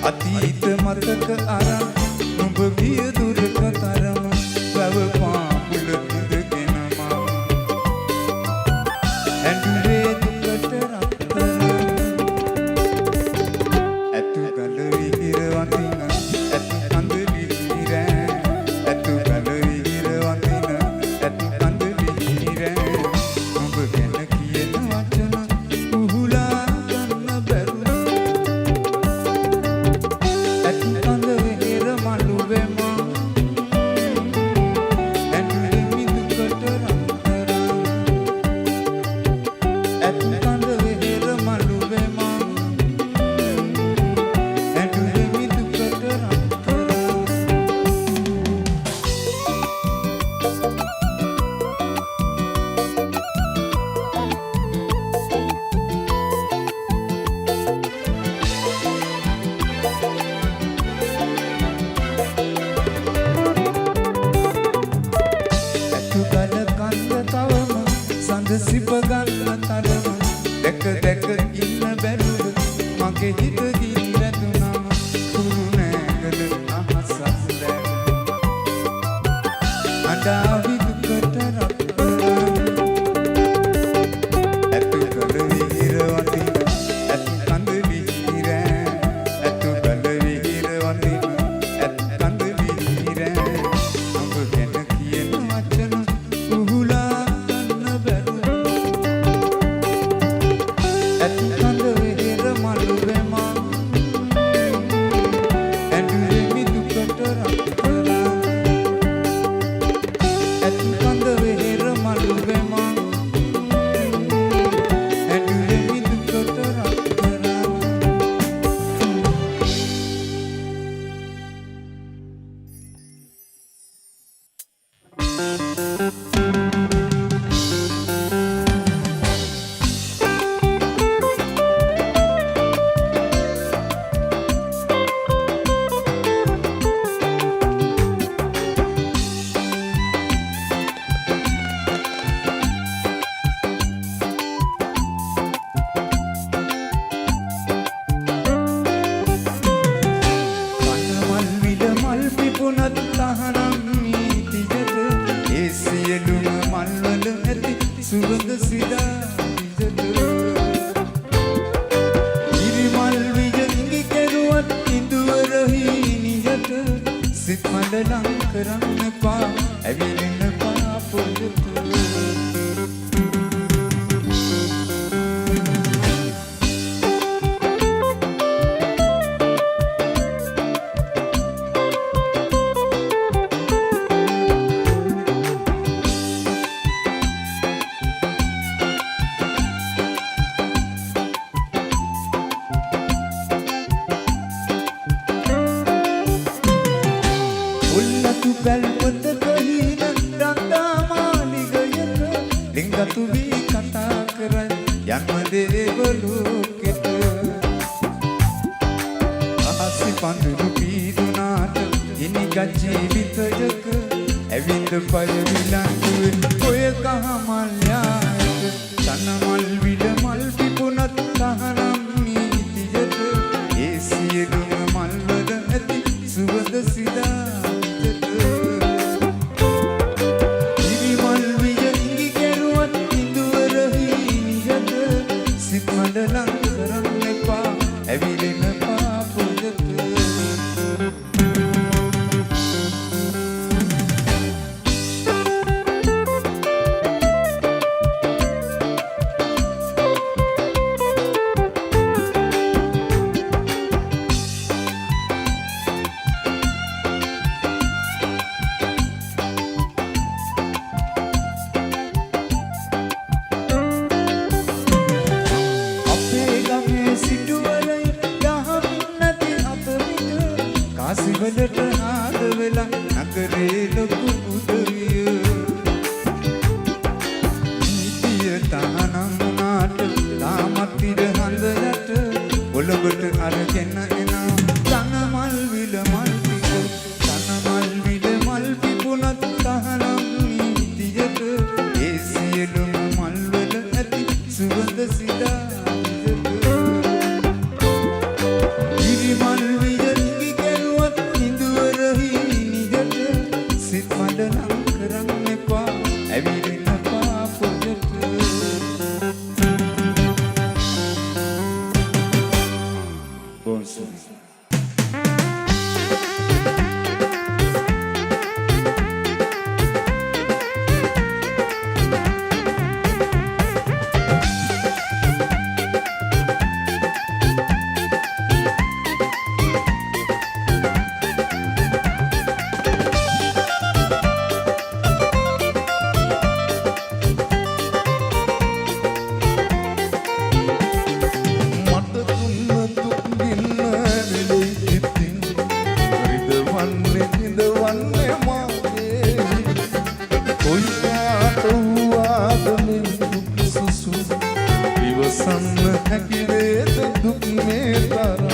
අතීත මතක අරන් නුඹ ගිය දුරක තරම වැව පාපුල ඉඳගෙන මම ඇඬුවේ දුකට රත්තරන් ඇතු ගල විහිර වඳින ඇතු කඳ විහිරෑ ඇතු ගල විහිර වඳින ඇතු කඳ විහිරෑ නුඹ ගැන කියන වචන උහුලා ගන්න බැරුව ඇතු කඳ විහිර මළුවේ මම ඇඬුවේ මිදුකට රත්තරන් ඇතු කඳ විහිර මළුවේ මම ඇඬුවේ මිදුකට රත්තරන් ඇතු ගල කන්ද තවම සඳ සිප ගන්න තරම දැක දැක ඉන්න බැරුව මගේ හිත ගිනි වැදුනම කුරු නෑගල අහසක් දැක අඬාවි දුකට රත්තරන් ඇතු ගල විහිර වඳින ඇතු කඳ විහිරෑ ඇතු ගල විහිර වඳින ඇතු කඳ විහිරෑ ඔබ ගැන කියන වචන උහුලා ගන්න බැරුව ඇතු කඳ විහිර මළුවේ මම ඇඬුවේ මිදුකට රත්තරන් ඇතු කඳ විහිර මළුවේ මම ඇඬුවේ මිදුකට රත්තරන් පනමල් විල මල් පිපුණත් තහනම් නීතියට ඒ සියලුම මල්වල ඇති සුවඳ සිදා විජට ඉරිමල් විජ ඉඟි කෙරුවත් ඉඳුවරහි නිජට සිත් මඩ ලං කරන්න එපා ඇවිලෙන පාපොලට උල්ලතු පැල්පතක හීන රන්දා මාලිගයක ලිංගතු වී කතා කරයි යන්න දේවලෝකෙට අහසි පඳුරු පීදුනාට ඉනිගත් ජීවිතයක ඇවිඳ පය විලංගුවේ ඔය කහමල් යායට තනමල් විල මල් පිපුණත් තහනම් නීතියට ඒ සියලුම මල්වල ඇති සුවඳ සිදා ඉරිමල් විය ඉඟි කෙරුවත් ඉඳුවරහි නිජට සිත් මඩ ලං කරන්න එපා ඇවිලෙන පාපොලට අපේ ගමේ සිටුවරයි දහමින් නැති අතමිට කාසිවලට ආද වෙලා නගරේ ලොකු උදවිය නීතිය තහනම් වුණාට තාමත් ඉර හඳ යට ඔලොබට අරගෙන එනවා තනමල් විල මල් පිපු තනමල් විල මල් පිපුණත් තහනම් නීතියට ඒ සියලුම මල්වල ඇති සුවඳ සිදා ඉරිමල් විය වන්නේ විඳවන්නේ මාගේ කොයිකට වූවාද මේ දුක් සුසු ඉවසන්න හැකි වේද දුක් මේ තරම්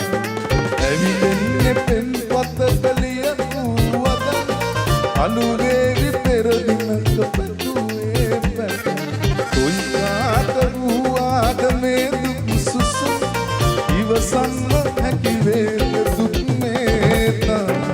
ඇවිලෙන්නේ පෙම් පතක ලියපු වදන් අලුරේවි පෙර දිනක පැතුවේ පැත කොයිකට වූවාද මේ දුක් සුසු ඉවසන්න හැකි වේද දුක් මේ තරම්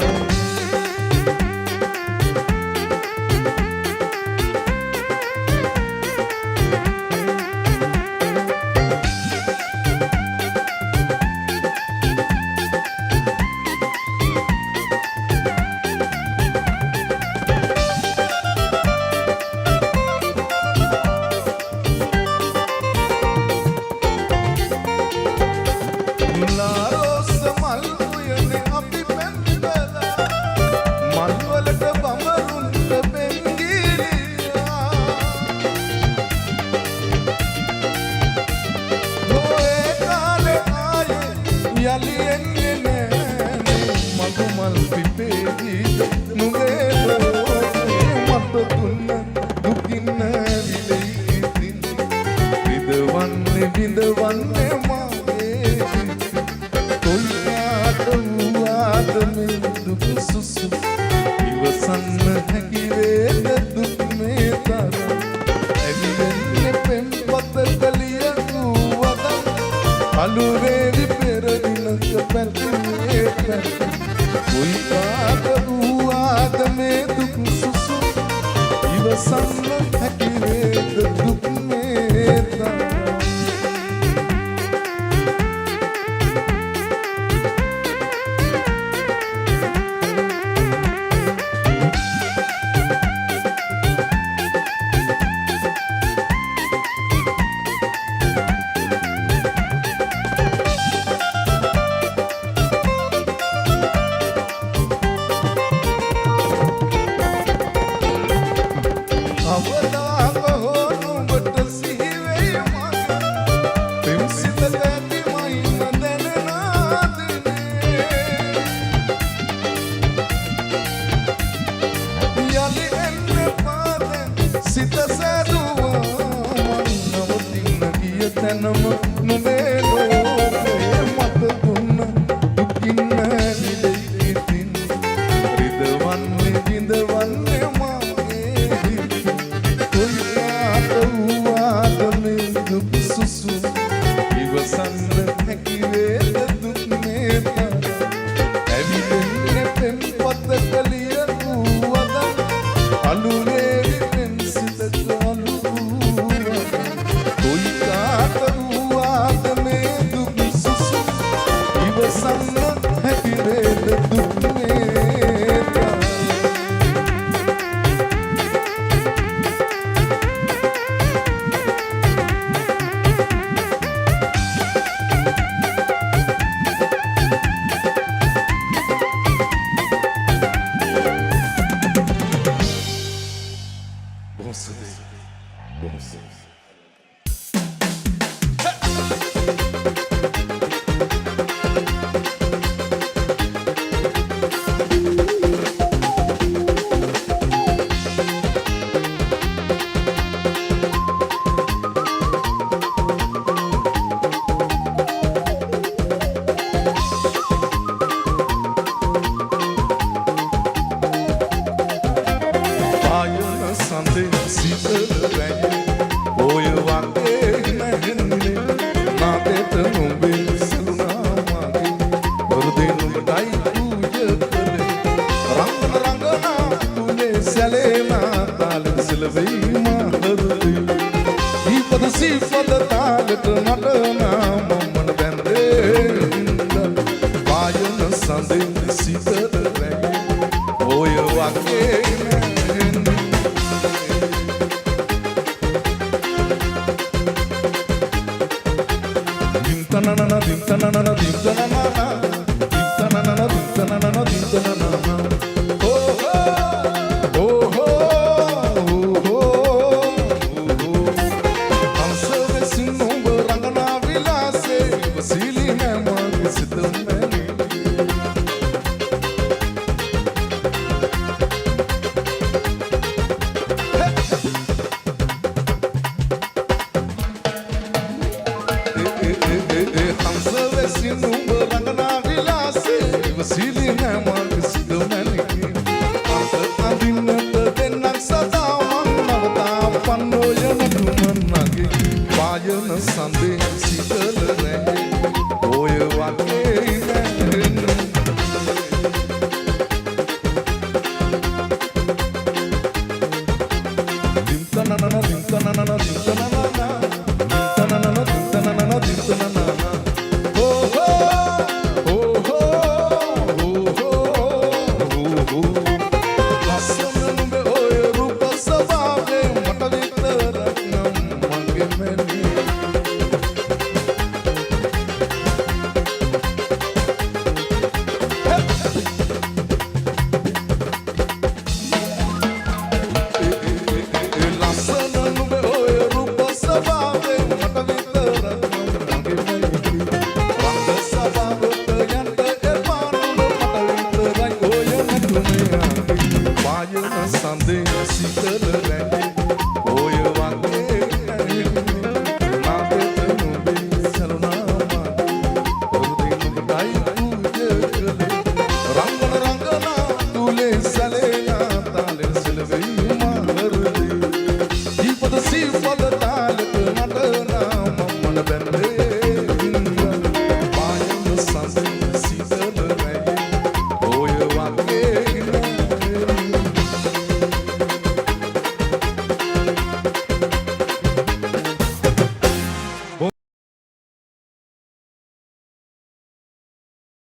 සිලි නැමක් සිදුමැනකි අත අඳින්නට දෙන්නක් සදා මන්නවතා පන්නෝ යන කුමන්නගේ පායන සඳේ සිතල නැහැ ඔය වගේ නැහෙන්න Sunday, see the